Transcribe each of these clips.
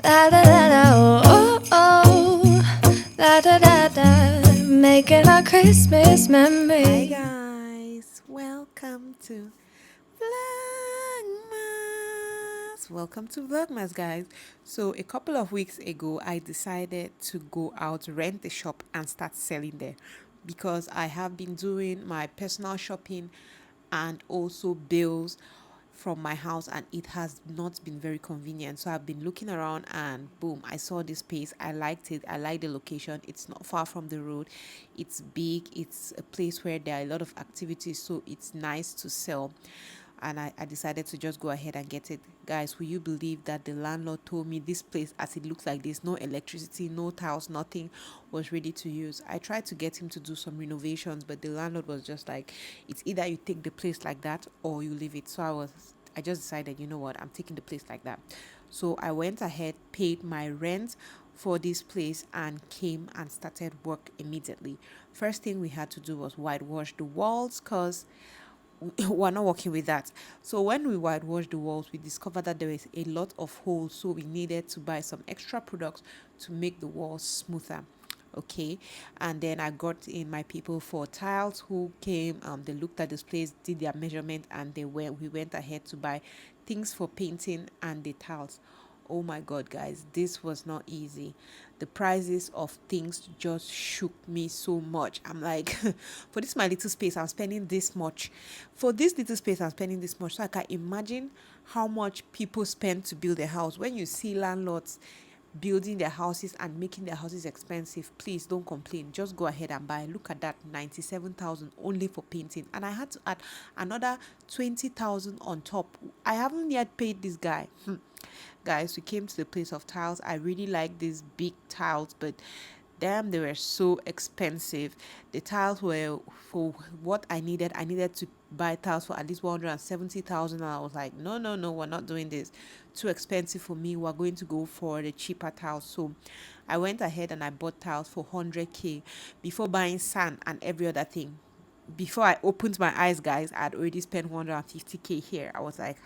Da da da da, oh oh, da da da da, making our Christmas Hi memory. guys, welcome to Vlogmas. Welcome to Vlogmas, guys. So a couple of weeks ago, I decided to go out, rent a shop, and start selling there because I have been doing my personal shopping and also bills from my house, and it has not been very convenient. So I've been looking around and boom, I saw this place. I liked it. I like the location. It's not far from the road. It's big. It's a place where there are a lot of activities, so it's nice to sell. And I decided to just go ahead and get it. Guys, will you believe that the landlord told me this place, as it looks like this, no electricity, no tiles, nothing, was ready to use. I tried to get him to do some renovations, but the landlord was just like, it's either you take the place like that or you leave it. So I just decided, you know what, I'm taking the place like that. So I went ahead, paid my rent for this place, and came and started work immediately. First thing we had to do was whitewash the walls because we're not working with that. So when we whitewashed the walls, we discovered that there is a lot of holes. So we needed to buy some extra products to make the walls smoother. Okay, and then I got in my people for tiles who came. They looked at this place, did their measurement, and we went ahead to buy things for painting and the tiles. Oh my god, guys, this was not easy. The prices of things just shook me so much. I'm like, for this my little space, I'm spending this much. For this little space, I'm spending this much. So I can imagine how much people spend to build a house. When you see landlords building their houses and making their houses expensive, please don't complain. Just go ahead and buy. Look at that, 97,000 only for painting, and I had to add another 20,000 on top. I haven't yet paid this guy. Guys, we came to the place of tiles. I really like these big tiles, but damn, they were so expensive. The tiles were for what I needed. I needed to buy tiles for at least 170,000, and I was like, no, no, no, we're not doing this. Too expensive for me. We're going to go for the cheaper tiles. So I went ahead and I bought tiles for 100k before buying sand and every other thing. Before I opened my eyes, guys, I had already spent 150k here. I was like,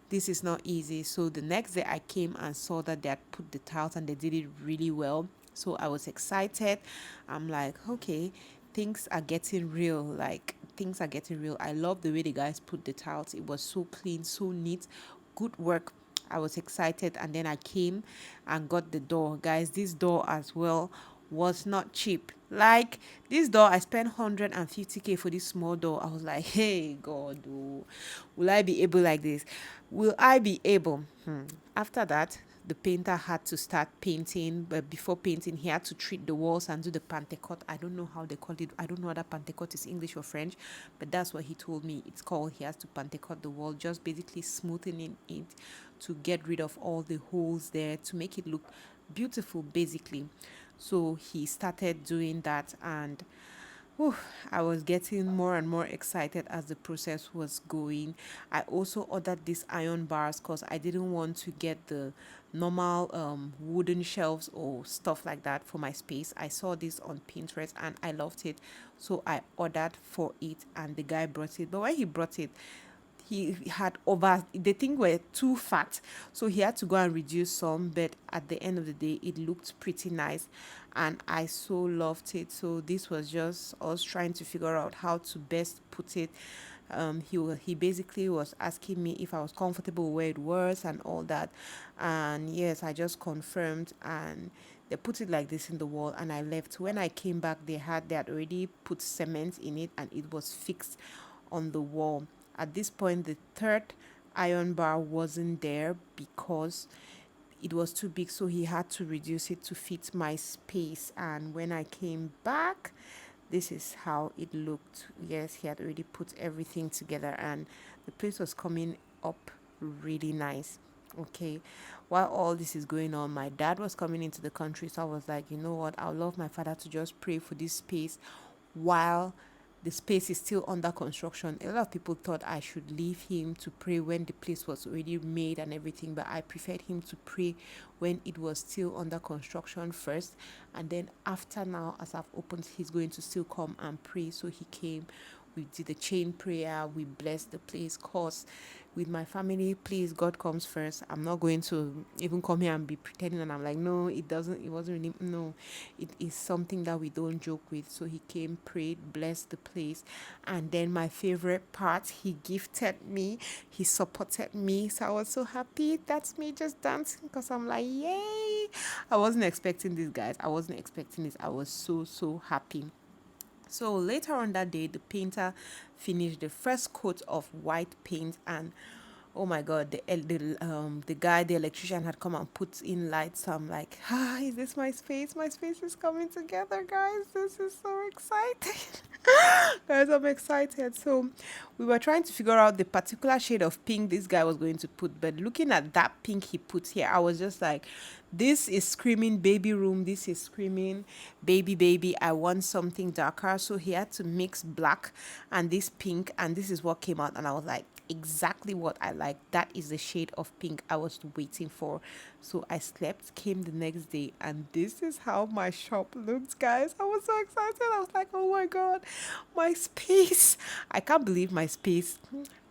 this is not easy. So the next day I came and saw that they had put the tiles and they did it really well. So I was excited. I'm like, okay, things are getting real. Like, things are getting real. I love the way the guys put the tiles. It was so clean, so neat. Good work. I was excited, and then I came and got the door. Guys, this door as well was not cheap. Like, this door, I spent 150k for this small door. I was like, hey God, oh, will I be able like this? Will I be able? After that, the painter had to start painting, but before painting, he had to treat the walls and do the pantecote. I don't know how they call it. I don't know whether pantecote is English or French, but that's what he told me it's called. He has to pantecote the wall, just basically smoothing it to get rid of all the holes there to make it look beautiful, basically. So he started doing that, and whew, I was getting more and more excited as the process was going. I also ordered these iron bars because I didn't want to get the normal wooden shelves or stuff like that for my space. I saw this on Pinterest and I loved it. So I ordered for it and the guy brought it. But when he brought it, he had over the thing were too fat, so he had to go and reduce some, but at the end of the day it looked pretty nice and I so loved it. So this was just us trying to figure out how to best put it. He basically was asking me if I was comfortable where it was and all that, and yes, I just confirmed, and they put it like this in the wall and I left. When I came back, they had already put cement in it and it was fixed on the wall. At this point, the third iron bar wasn't there because it was too big, so he had to reduce it to fit my space. And when I came back, this is how it looked. Yes, he had already put everything together and the place was coming up really nice. Okay, while all this is going on, my dad was coming into the country, so I was like, you know what, I'll love my father to just pray for this space while the space is still under construction. A lot of people thought I should leave him to pray when the place was already made and everything, but I preferred him to pray when it was still under construction first, and then after, now as I've opened, he's going to still come and pray. So he came. we did a chain prayer, we blessed the place. Cause with my family, please, God comes first. I'm not going to even come here and be pretending, and I'm like, no, it wasn't really, no, it is something that we don't joke with. So he came, prayed, blessed the place, and then my favorite part, he gifted me, he supported me. So I was so happy. That's me just dancing because I'm like, yay. I wasn't expecting this, guys. I wasn't expecting this. I was so happy. So later on that day, the painter finished the first coat of white paint, and oh my god, the guy, the electrician, had come and put in lights. So I'm like, is this my space? My space is coming together, guys. This is so exciting. Guys, I'm excited. So we were trying to figure out the particular shade of pink this guy was going to put, but looking at that pink he put here, I was just like, this is screaming baby room, this is screaming baby, I want something darker. So he had to mix black and this pink, and this is what came out, and I was like, exactly what I like. That is the shade of pink I was waiting for. So I slept, came the next day, and this is how my shop looked, guys. I was so excited. I was like, oh my god, my space. I can't believe my space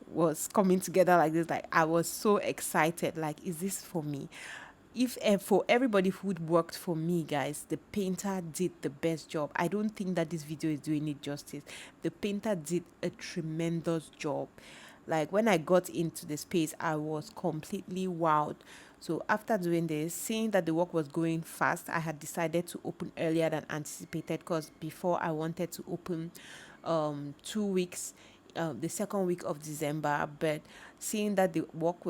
was coming together like this. Like, I was so excited. Like, is this for me? If for everybody who worked for me, guys, the painter did the best job. I don't think that this video is doing it justice. The painter did a tremendous job. Like, when I got into the space, I was completely wowed. So after doing this, seeing that the work was going fast, I had decided to open earlier than anticipated, because before I wanted to open 2 weeks, the second week of December, but seeing that the works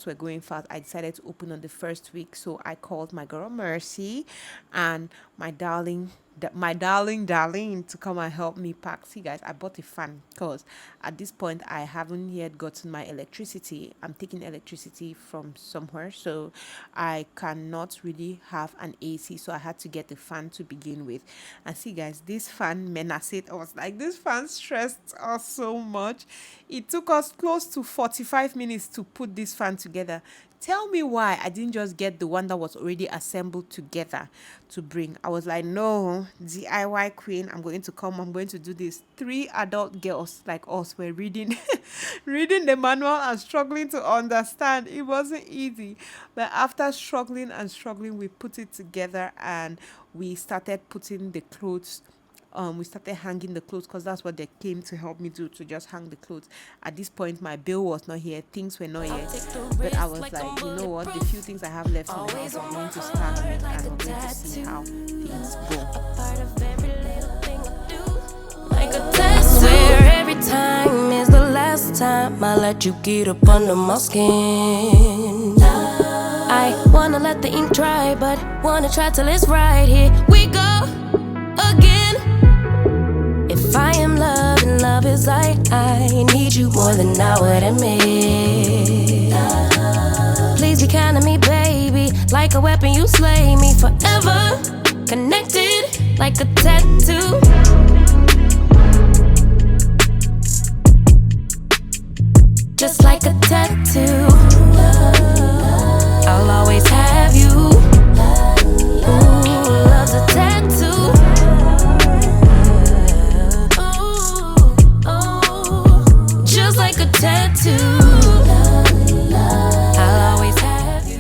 were going fast, I decided to open on the first week. So I called my girl Mercy and my darling to come and help me pack. See, guys, I bought a fan because at this point I haven't yet gotten my electricity. I'm taking electricity from somewhere, so I cannot really have an AC, so I had to get a fan to begin with. And see, guys, this fan menaced us. Like, this fan stressed us so much. It took us close to 45 minutes to put this fan together. Tell me why I didn't just get the one that was already assembled together to bring. I was like, no, DIY queen, I'm going to come, I'm going to do this. 3 adult girls like us were reading reading the manual and struggling to understand. It wasn't easy. But after struggling, we put it together, and we started putting the clothes, we started hanging the clothes, because that's what they came to help me do, to just hang the clothes. At this point, my bill was not here, things were not here, but I was like, you know what, the few things I have left in the house, I'm going to start with, and we're going to see how things go. Like a test where every time is the last time I let you get up under my skin. I wanna let the ink dry, but wanna try till it's right. Here we go again. If I am love and love is light, I need you more than I would admit. Please be kind to me, baby. Like a weapon, you slay me forever. Connected like a tattoo. Just like a tattoo. I'll always have you. Ooh, love's a tattoo. Just like a tattoo. I'll always have you.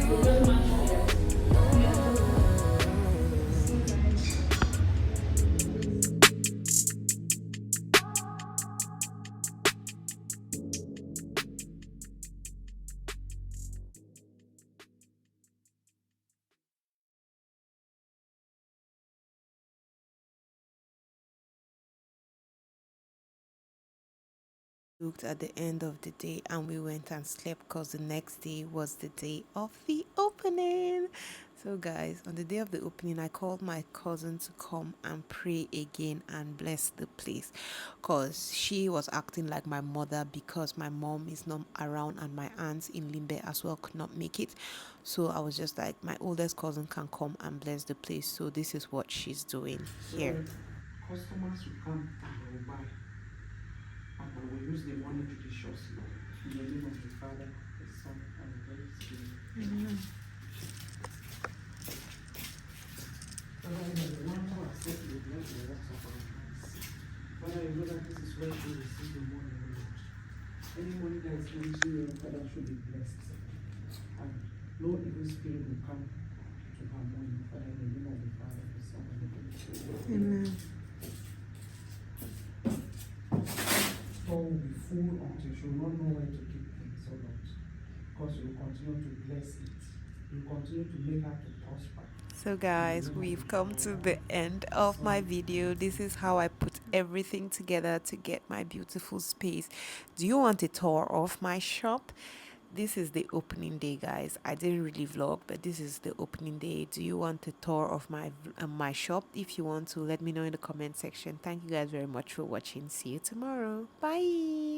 Looked at the end of the day, and we went and slept, because the next day was the day of the opening. So guys, on the day of the opening, I called my cousin to come and pray again and bless the place, because she was acting like my mother, because my mom is not around and my aunts in Limbe as well could not make it. So I was just like, my oldest cousin can come and bless the place. So this is what she's doing here. Customers will come and they will buy, and we will use the money judiciously. In the name of the Father, the Son, and the Holy Spirit. Amen. Father, in the one who accepts the blood and the works of our hands. Father, you know that this is where she receives the money, O Lord. Any money that is entering here, Father, should be blessed. And no evil spirit will come to her money, Father, in the name of the Father, the Son, and the Holy Spirit. Amen. Store will be full until she will not know where to keep things, O Lord. Because you will continue to bless it. You will continue to make her to prosper. So guys, we've come to the end of my video. This is how I put everything together to get my beautiful space. Do you want a tour of my shop? This is the opening day, guys. I didn't really vlog, but this is the opening day. Do you want a tour of my shop? If you want to, let me know in the comment section. Thank you guys very much for watching. See you tomorrow. Bye.